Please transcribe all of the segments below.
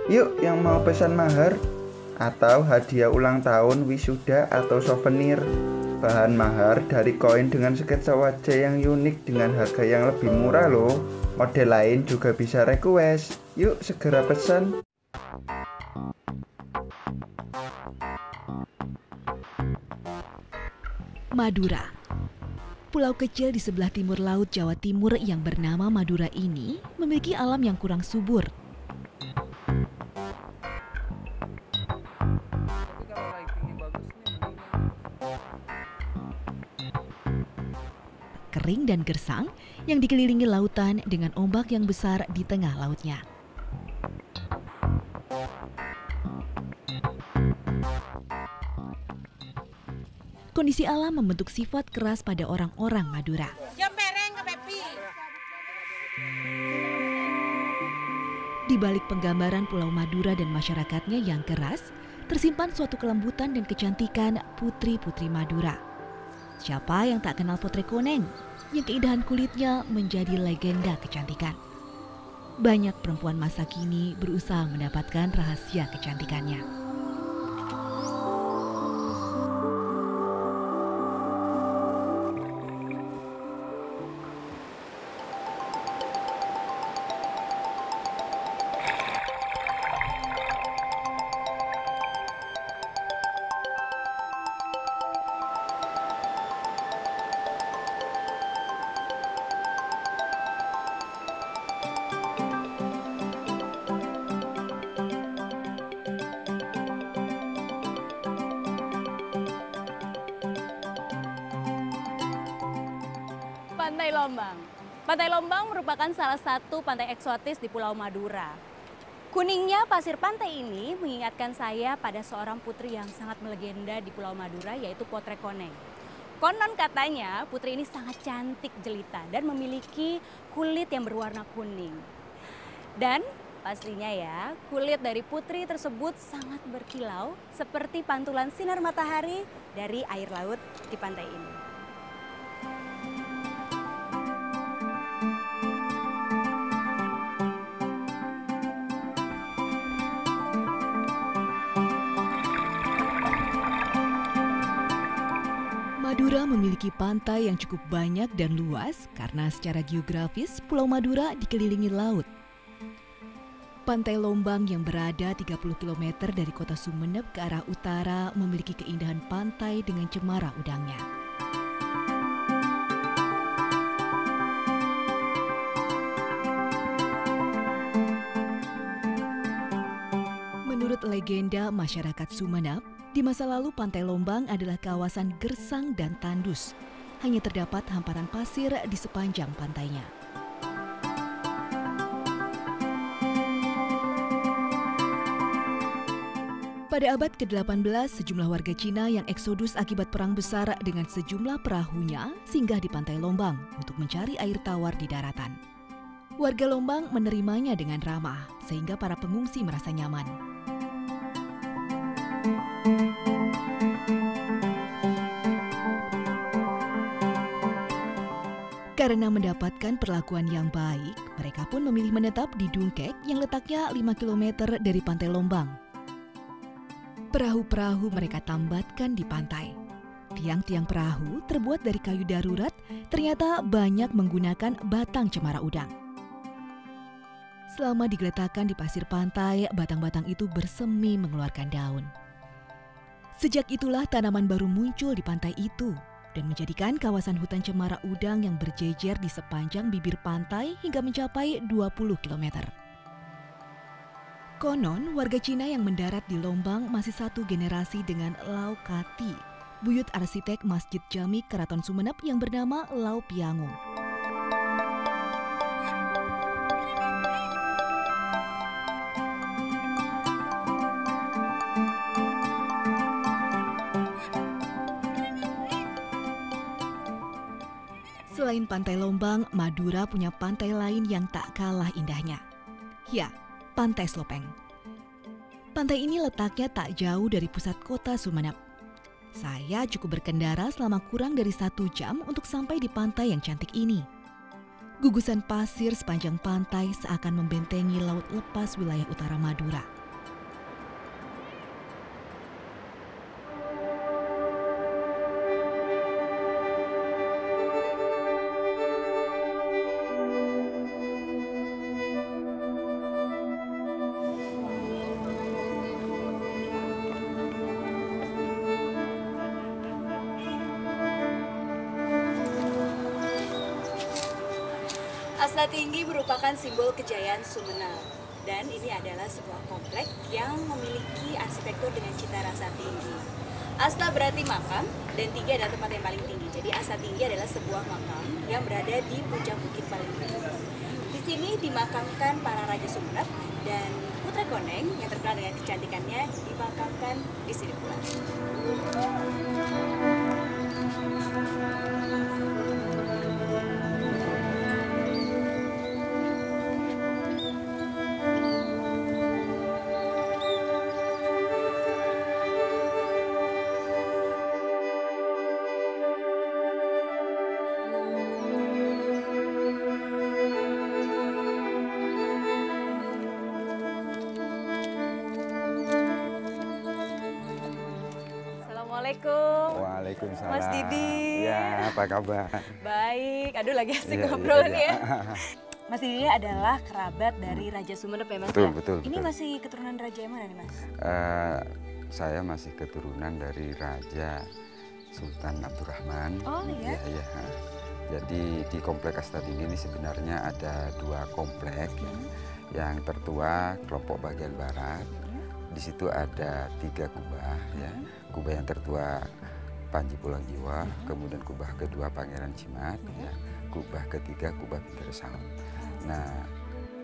Yuk yang mau pesan mahar atau hadiah ulang tahun, wisuda atau souvenir. Bahan mahar dari koin dengan sketsa wajah yang unik dengan harga yang lebih murah loh. Model lain juga bisa request. Yuk segera pesan. Madura. Pulau kecil di sebelah timur laut Jawa Timur yang bernama Madura ini memiliki alam yang kurang subur. Kering dan gersang yang dikelilingi lautan dengan ombak yang besar di tengah lautnya. Kondisi alam membentuk sifat keras pada orang-orang Madura. Di balik penggambaran Pulau Madura dan masyarakatnya yang keras, tersimpan suatu kelembutan dan kecantikan putri-putri Madura. Siapa yang tak kenal Potret Koneng, yang keindahan kulitnya menjadi legenda kecantikan. Banyak perempuan masa kini berusaha mendapatkan rahasia kecantikannya. Pantai Lombang. Pantai Lombang merupakan salah satu pantai eksotis di Pulau Madura. Kuningnya pasir pantai ini mengingatkan saya pada seorang putri yang sangat melegenda di Pulau Madura, yaitu Potret Koneng. Konon katanya putri ini sangat cantik jelita dan memiliki kulit yang berwarna kuning. Dan pastinya ya, kulit dari putri tersebut sangat berkilau seperti pantulan sinar matahari dari air laut di pantai ini. Madura memiliki pantai yang cukup banyak dan luas karena secara geografis Pulau Madura dikelilingi laut. Pantai Lombang yang berada 30 km dari kota Sumeneb ke arah utara memiliki keindahan pantai dengan cemara udangnya. Menurut legenda masyarakat Sumeneb, di masa lalu Pantai Lombang adalah kawasan gersang dan tandus. Hanya terdapat hamparan pasir di sepanjang pantainya. Pada abad ke-18, sejumlah warga Cina yang eksodus akibat perang besar dengan sejumlah perahunya singgah di Pantai Lombang untuk mencari air tawar di daratan. Warga Lombang menerimanya dengan ramah, sehingga para pengungsi merasa nyaman. Karena mendapatkan perlakuan yang baik, mereka pun memilih menetap di Dungkek yang letaknya 5 km dari Pantai Lombang. Perahu-perahu mereka tambatkan di pantai. Tiang-tiang perahu terbuat dari kayu darurat ternyata banyak menggunakan batang cemara udang. Selama digeletakkan di pasir pantai, batang-batang itu bersemi mengeluarkan daun. Sejak itulah tanaman baru muncul di pantai itu dan menjadikan kawasan hutan cemara udang yang berjejer di sepanjang bibir pantai hingga mencapai 20 km. Konon, warga Cina yang mendarat di Lombang masih satu generasi dengan Lau Kati, buyut arsitek Masjid Jami Keraton Sumeneb yang bernama Lau Piangung. Selain Pantai Lombang, Madura punya pantai lain yang tak kalah indahnya. Ya, Pantai Slopeng. Pantai ini letaknya tak jauh dari pusat kota Sumeneb. Saya cukup berkendara selama kurang dari 1 jam untuk sampai di pantai yang cantik ini. Gugusan pasir sepanjang pantai seakan membentengi laut lepas wilayah utara Madura. Asta Tinggi merupakan simbol kejayaan Sumeneb, dan ini adalah sebuah komplek yang memiliki arsitektur dengan cita rasa tinggi. Asta berarti makam, dan tinggi adalah tempat yang paling tinggi. Jadi Asta Tinggi adalah sebuah makam yang berada di puncak bukit paling tinggi. Di sini dimakamkan para raja Sumeneb, dan Putra Koneng yang terkenal dengan kecantikannya dimakamkan di sini pula. Assalamualaikum. Waalaikumsalam. Mas Didi. Ya, apa kabar? Baik, aduh lagi asik Iya, ngobrol iya, nih ya. iya. Mas Didi adalah kerabat dari Raja Sumeneb ya Mas? Betul, ya? betul, Ini betul. masih keturunan raja yang mana nih Mas? Saya masih keturunan dari Raja Sultan Abdurrahman. Oh, iya? Iya. Jadi di Komplek Asta Tinggi ini sebenarnya ada 2 komplek. Yang tertua kelompok bagian barat. Di situ ada 3 kubah ya. Kubah yang tertua Panji Pulang Jiwa, kemudian kubah kedua Pangeran Cimat, ya. Kubah ketiga Kubah Pinggir Saut. Nah,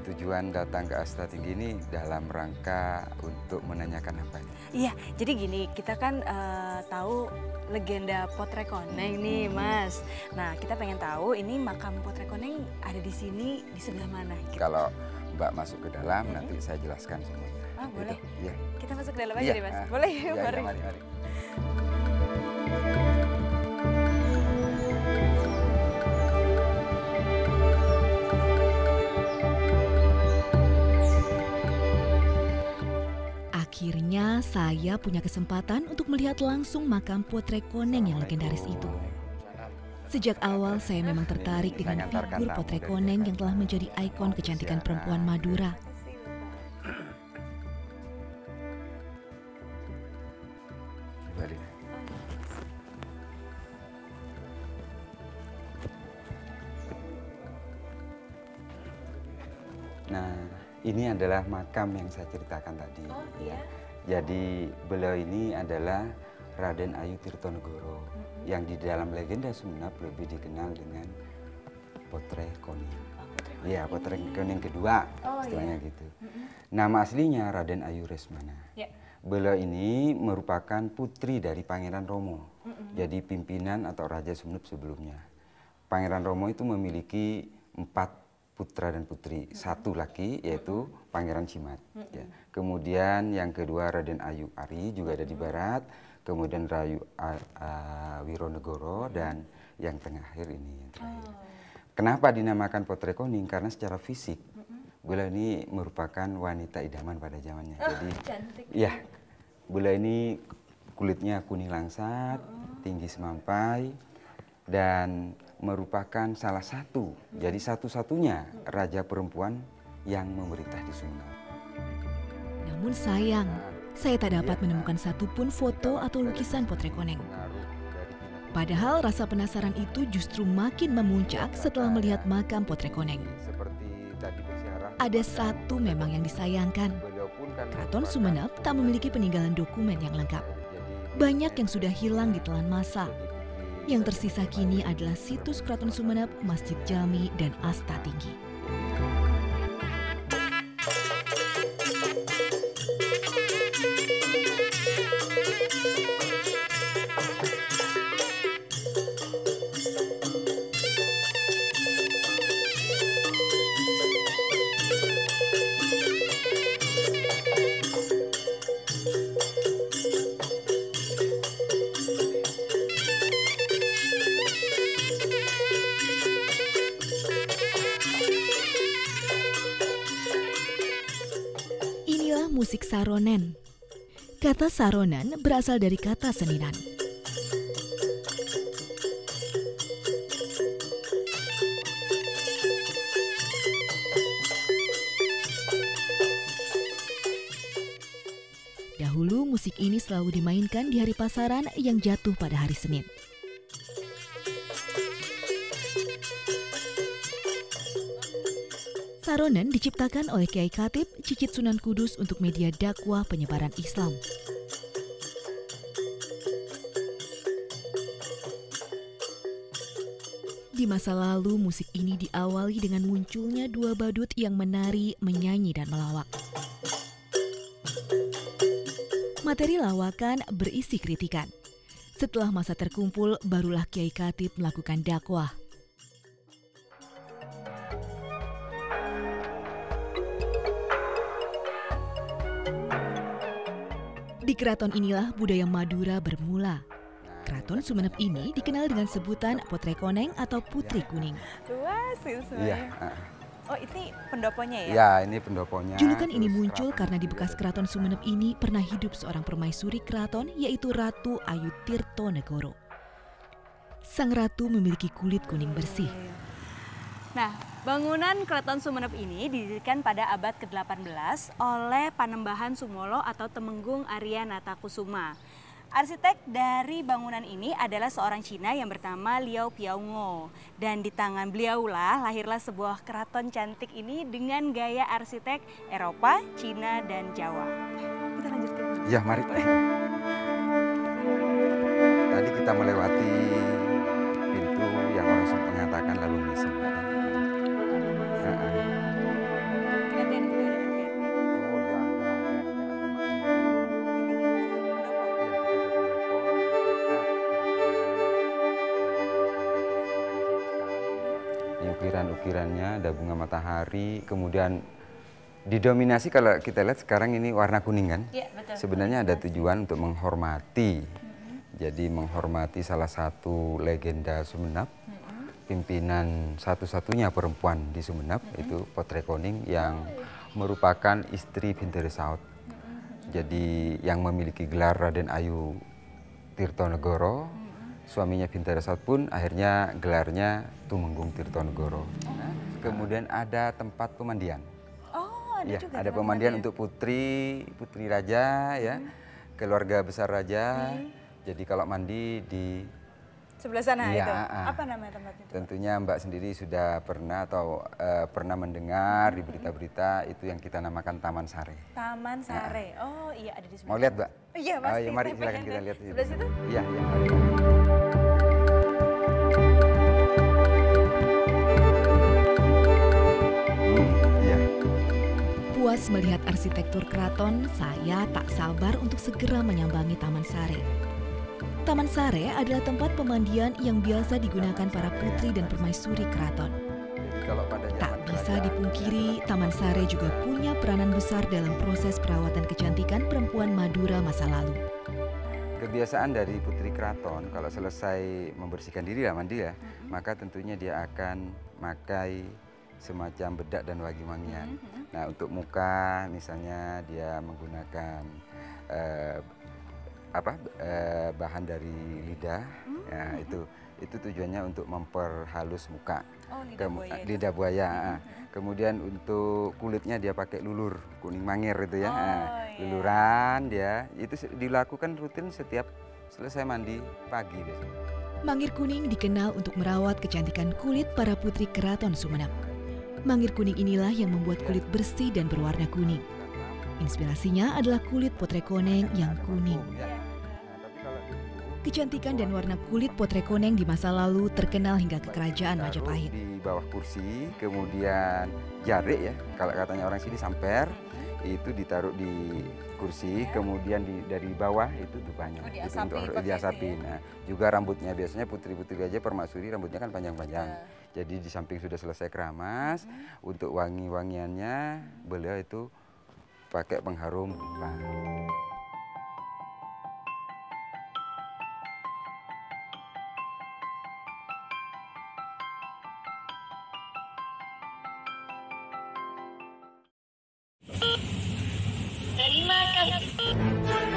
tujuan datang ke Asta Tinggi ini dalam rangka untuk menanyakan apa ini? Iya, jadi gini, kita kan tahu legenda Potrek Koneng nih Mas. Nah, kita pengen tahu ini makam Potrek Koneng ada di sini di sebelah mana? Gitu. Kalau Mbak masuk ke dalam, nanti saya jelaskan semuanya. Ah, boleh. Iya. Kita masuk ke dalam aja Iya, nih Mas. ah. Boleh, Iya, mari. mari, mari. Akhirnya saya punya kesempatan untuk melihat langsung makam Potrek Koneng yang legendaris itu. Sejak awal saya memang tertarik dengan figur Potrek Koneng yang telah menjadi ikon kecantikan perempuan Madura. Mari. Nah, ini adalah makam yang saya ceritakan tadi. Oh, ya. iya. Jadi beliau ini adalah Raden Ayu Tirtonegoro yang di dalam legenda Sumeneb lebih dikenal dengan Potrek Koneng. Iya, Potrek Koneng kedua, Oh, istilahnya iya. gitu. Nama aslinya Raden Ayu Resmana. Ya. Beliau ini merupakan putri dari Pangeran Romo. Jadi pimpinan atau Raja Sumeneb sebelumnya. Pangeran Romo itu memiliki 4 putra dan putri. 1 laki yaitu Pangeran Cimat. Ya. Kemudian yang kedua Raden Ayu Ari juga ada di barat. Kemudian Rayu Wironegoro dan yang terakhir ini yang terakhir. Kenapa dinamakan Potrek Koneng? Karena secara fisik beliau ini merupakan wanita idaman pada zamannya. Jadi Cantik. ya, beliau ini kulitnya kuning langsat, tinggi semampai, dan merupakan salah satu, jadi satu-satunya raja perempuan yang memerintah di Sumeneb. Namun sayang, saya tak dapat menemukan satupun foto atau lukisan Potrek Koneng. Padahal rasa penasaran itu justru makin memuncak setelah melihat makam Potrek Koneng. Ada satu memang yang disayangkan. Keraton Sumeneb tak memiliki peninggalan dokumen yang lengkap. Banyak yang sudah hilang di telan masa. Yang tersisa kini adalah situs Keraton Sumeneb, Masjid Jami, dan Asta Tinggi. musik saronen. Kata saronen berasal dari kata seninan. Dahulu musik ini selalu dimainkan di hari pasaran yang jatuh pada hari Senin. Saronen diciptakan oleh Kiai Khatib Cicit Sunan Kudus untuk media dakwah penyebaran Islam. Di masa lalu, musik ini diawali dengan munculnya dua badut yang menari, menyanyi, dan melawak. Materi lawakan berisi kritikan. Setelah masa terkumpul, barulah Kiai Khatib melakukan dakwah. Di keraton inilah budaya Madura bermula. Keraton Sumeneb ini dikenal dengan sebutan Potrekoneng atau Putri Kuning. Luas gitu Iya. sebenarnya. Oh, ini pendoponya ya? Ya, ini pendoponya. Julukan ini terus muncul keraton karena di juga. bekas keraton Sumeneb ini pernah hidup seorang permaisuri keraton yaitu Ratu Ayu Tirtonegoro. Sang ratu memiliki kulit kuning bersih. Nah, bangunan Keraton Sumeneb ini didirikan pada abad ke-18 oleh Panembahan Sumolo atau Temenggung Arya Natakusuma. Arsitek dari bangunan ini adalah seorang Cina yang bernama Liao Piaongo. Dan di tangan beliaulah lahirlah sebuah keraton cantik ini dengan gaya arsitek Eropa, Cina, dan Jawa. Kita lanjutkan. Ya, mari. Tadi kita melewati pintu yang orang Sunda mengatakan lalu misem. Ukiran-ukirannya ada bunga matahari, kemudian didominasi kalau kita lihat sekarang ini warna kuning kan? Iya, betul. Sebenarnya ada tujuan untuk menghormati. Jadi menghormati salah satu legenda Sumeneb, pimpinan satu-satunya perempuan di Sumeneb, itu Potrekoning yang merupakan istri Binteresaut. Jadi yang memiliki gelar Raden Ayu Tirtonegoro, suaminya Binteresaut pun akhirnya gelarnya Tumenggung Tirtonegoro. Kemudian ada tempat pemandian. Oh, ada Ya, juga ada tempat pemandian untuk putri raja ya, keluarga besar raja. Jadi kalau mandi di sebelah sana Iya, itu. Apa namanya tempat itu? tentunya Mbak sendiri sudah pernah atau pernah mendengar di berita-berita itu yang kita namakan Taman Sare. Taman Sare. Oh, iya ada di sebelah. Mau lihat, Mbak? Iya, Oh, pasti. iya, mari Saya silakan pengen kita lihat. Sebelah situ? Iya, iya. Mari. Iya. Puas melihat arsitektur keraton, saya tak sabar untuk segera menyambangi Taman Sare. Taman Sare adalah tempat pemandian yang biasa digunakan para putri dan permaisuri keraton. Jadi kalau pada Tak zaman bisa kerajaan, dipungkiri, Taman Sare juga punya peranan besar dalam proses perawatan kecantikan perempuan Madura masa lalu. kebiasaan dari putri keraton kalau selesai membersihkan diri lah mandi ya, maka tentunya dia akan pakai semacam bedak dan wangi-wangian. Nah, untuk muka misalnya dia menggunakan bahan dari lidah, ya, itu tujuannya untuk memperhalus muka. Oh, lidah buaya itu. Lidah buaya. Kemudian untuk kulitnya dia pakai lulur kuning mangir itu ya. Oh, iya. Luluran dia itu dilakukan rutin setiap selesai mandi pagi biasanya. Mangir kuning dikenal untuk merawat kecantikan kulit para putri keraton Sumeneb. Mangir kuning inilah yang membuat kulit bersih dan berwarna kuning. Inspirasinya adalah kulit Potrekoneng yang kuning. Kecantikan dan warna kulit Potrekoneng di masa lalu terkenal hingga ke kerajaan Majapahit. Di bawah kursi, kemudian jarik ya, kalau katanya orang sini samper, itu ditaruh di kursi, kemudian dari bawah itu dupanya. Oh, itu diasapi untuk pakai diasapi. itu ya? Nah, juga rambutnya biasanya putri-putri aja permaisuri rambutnya kan panjang-panjang. Jadi di samping sudah selesai keramas, untuk wangi-wangiannya beliau itu pakai pengharum bunga. Terima kasih.